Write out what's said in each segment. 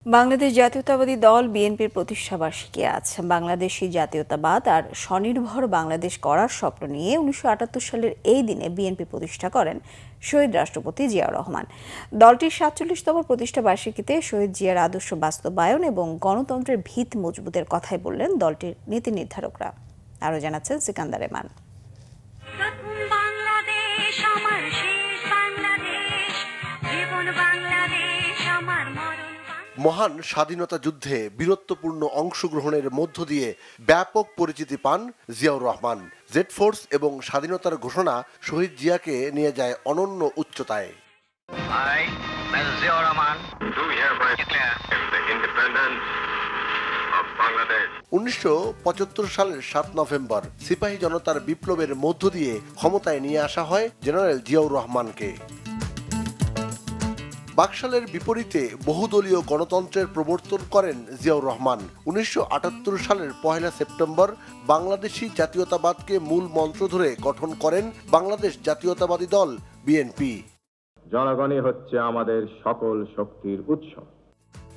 বাংলাদেশ জাতীয়তাবাদী দল বিএনপির প্রতিষ্ঠাবার্ষিকী আজ। বাংলাদেশি জাতীয়তাবাদ আর স্বনির্ভর বাংলাদেশ গড়ার স্বপ্ন নিয়ে 1978 সালের এই দিনে বিএনপি প্রতিষ্ঠা করেন শহীদ রাষ্ট্রপতি জিয়াউর রহমান। দলটির 47তম প্রতিষ্ঠাবার্ষিকীতে শহীদ জিয়ার আদর্শ বাস্তবায়ন এবং গণতন্ত্রের ভিত মজবুতের কথাই বললেন দলটির নীতি নির্ধারকরা। আরও জানাচ্ছেন সিকান্দার রেমান। মহান স্বাধীনতা যুদ্ধে বীরত্বপূর্ণ অংশগ্রহণের মধ্য দিয়ে ব্যাপক পরিচিতি পান জিয়াউর রহমান। জেড ফোর্স এবং স্বাধীনতার ঘোষণা শহীদ জিয়াকে নিয়ে যায় অনন্য উচ্চতায়। 1975 সালের 7 নভেম্বর সিপাহী জনতার বিপ্লবের মধ্য দিয়ে ক্ষমতায় নিয়ে আসা হয় জেনারেল জিয়াউর রহমানকে। বাকশালের বিপরীতে বহুদলীয় গণতন্ত্রের প্রবর্তন করেন জিয়াউর রহমান। 1978 সালের 1 সেপ্টেম্বর বাংলাদেশি জাতীয়তাবাদকে মূল মন্ত্র ধরে গঠন করেন বাংলাদেশ জাতীয়তাবাদী দল বিএনপি। জনগণই হচ্ছে আমাদের সকল শক্তির উৎস।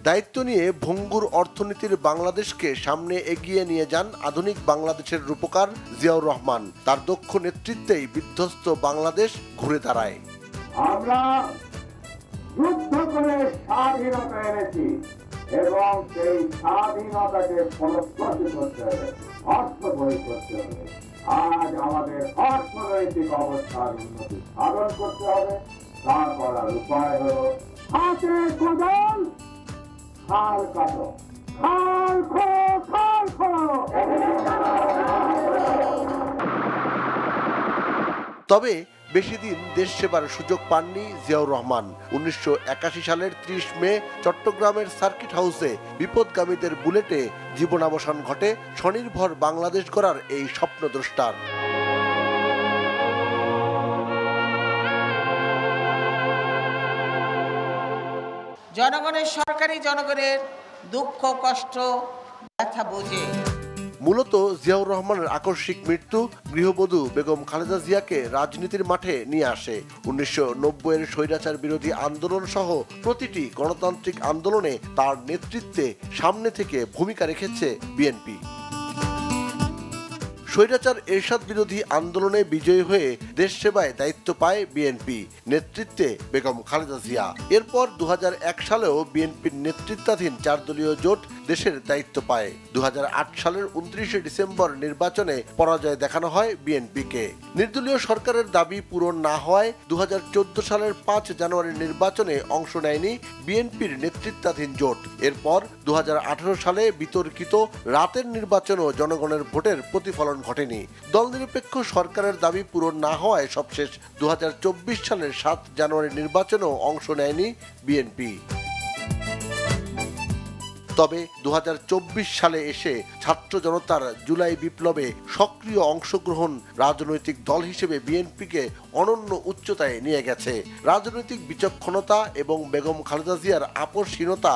দায়িত্ব নিয়ে ভঙ্গুর অর্থনীতির বাংলাদেশকে সামনে এগিয়ে নিয়ে যান আধুনিক বাংলাদেশের রূপকার জিয়াউর রহমান। তার দক্ষ নেতৃত্বেই বিধ্বস্ত বাংলাদেশ ঘুরে দাঁড়ায়। আমরা যুদ্ধ করে স্বাধীনতা এনেছি এবং সেই স্বাধীনতাকে ফলপ্রসূ করতে হবে, অর্থবহ করতে হবে। আজ আমাদের অর্থনৈতিক অবস্থার উন্নতি সাধন করতে হবে। তা করার উপায় হল হাতে কোদাল, খাল কাটো, খাল খোঁড়ো, খাল খোঁড়ো। তবে বেশি দিন দেশ সেবার সুযোগ পাননি জিয়াউর রহমান। 1981 সালের 30 মে চট্টগ্রামের সার্কিট হাউসে বিপদগামীদের বুলেটে জীবনাবসান ঘটে স্বনির্ভর বাংলাদেশ গড়ার এই স্বপ্নদ্রষ্টার। জনগণের সরকারি জনগণের দুঃখ কষ্ট ব্যথা বোঝে। মূলত জিয়াউর রহমানের আকস্মিক মৃত্যু গৃহবধূ বেগম খালেদা জিয়াকে রাজনীতির মাঠে নিয়ে আসে। 1990-এর স্বৈরাচার বিরোধী আন্দোলন সহ প্রতিটি গণতান্ত্রিক আন্দোলনে তার নেতৃত্বে সামনে থেকে ভূমিকা রেখেছে বিএনপি। স্বৈরাচার এরশাদ বিরোধী আন্দোলনে বিজয়ী হয়ে দেশ সেবায় দায়িত্ব পায় বিএনপি নেতৃত্বে বেগম খালেদা জিয়া। এরপর 2001 সালেও বিএনপির নেতৃত্বাধীন 4 দলীয় জোট দেশের দায়িত্ব পায়। 2008 সালের 29 ডিসেম্বর নির্বাচনে পরাজয় দেখানো হয় বিএনপিকে। নির্দলীয় সরকারের দাবি পূরণ না হওয়ায় 2014 সালের 5 জানুয়ারির নির্বাচনে অংশ নেয়নি বিএনপির নেতৃত্বাধীন জোট। এরপর 2018 সালে বিতর্কিত রাতের নির্বাচনেও জনগণের ভোটের প্রতিফলন ঘটেনি। দল নিরপেক্ষ সরকারের দাবি পূরণ না হওয়ায় সবশেষ 2024 সালের 7 জানুয়ারি নির্বাচনেও অংশ নেয়নি বিএনপি। তবে 2024 সালে এসে ছাত্র জনতার জুলাই বিপ্লবে সক্রিয় অংশগ্রহণ রাজনৈতিক দল হিসেবে বিএনপিকে অনন্য উচ্চতায় নিয়ে গেছে। রাজনৈতিক বিচক্ষণতা এবং বেগম খালেদা জিয়ার আপসহীনতা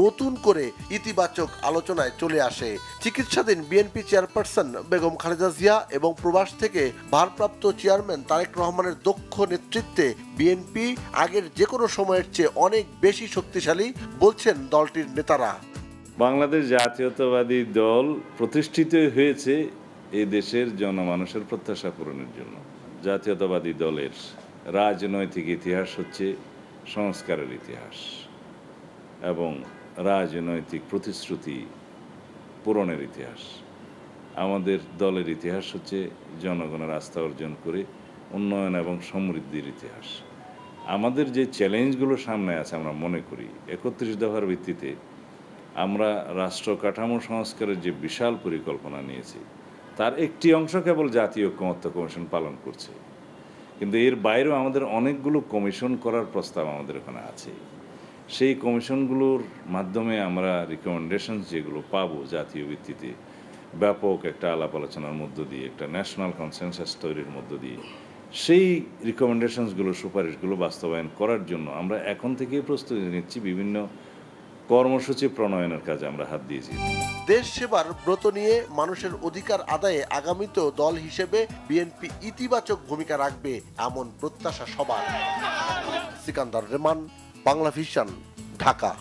নতুন করে ইতিবাচক আলোচনায় চলে আসে। চিকিৎসাধীন বিএনপি চেয়ারপারসন বেগম খালেদা জিয়া এবং প্রবাস থেকে ভারপ্রাপ্ত চেয়ারম্যান তারেক রহমানের দক্ষ নেতৃত্বে বিএনপি আগের যে কোনো সময়ের চেয়ে অনেক বেশি শক্তিশালী বলছেন দলটির নেতারা। বাংলাদেশ জাতীয়তাবাদী দল প্রতিষ্ঠিত হয়েছে এই দেশের জনমানুষের প্রত্যাশা পূরণের জন্য। জাতীয়তাবাদী দলের রাজনৈতিক ইতিহাস হচ্ছে সংস্কারের ইতিহাস এবং রাজনৈতিক প্রতিশ্রুতি পূরণের ইতিহাস। আমাদের দলের ইতিহাস হচ্ছে জনগণের আস্থা অর্জন করে উন্নয়ন এবং সমৃদ্ধির ইতিহাস। আমাদের যে চ্যালেঞ্জগুলো সামনে আছে আমরা মনে করি 31 দফার ভিত্তিতে আমরা রাষ্ট্র কাঠামো সংস্কারের যে বিশাল পরিকল্পনা নিয়েছি তার একটি অংশ কেবল জাতীয় ঐক্যমত্য কমিশন পালন করছে, কিন্তু এর বাইরেও আমাদের অনেকগুলো কমিশন করার প্রস্তাব আমাদের এখানে আছে। সেই কমিশনগুলোর মাধ্যমে আমরা রিকমেন্ডেশনস যেগুলো পাবো জাতীয় ভিত্তিতে ব্যাপক একটা আলাপ আলোচনার মধ্য দিয়ে একটা ন্যাশনাল কনসেনসাস তৈরির মধ্য দিয়ে সেই রিকমেন্ডেশনসগুলো সুপারিশগুলো বাস্তবায়ন করার জন্য আমরা এখন থেকেই প্রস্তুতি নিচ্ছি। বিভিন্ন কর্মসূচি প্রণয়নের কাজে আমরা হাত দিয়েছি। দেশ সেবার ব্রত নিয়ে মানুষের অধিকার আদায়ে আগামীতেও দল হিসেবে বিএনপি ইতিবাচক ভূমিকা রাখবে এমন প্রত্যাশা সবার। সিকান্দার রেমান, বাংলা ভিশন, ঢাকা।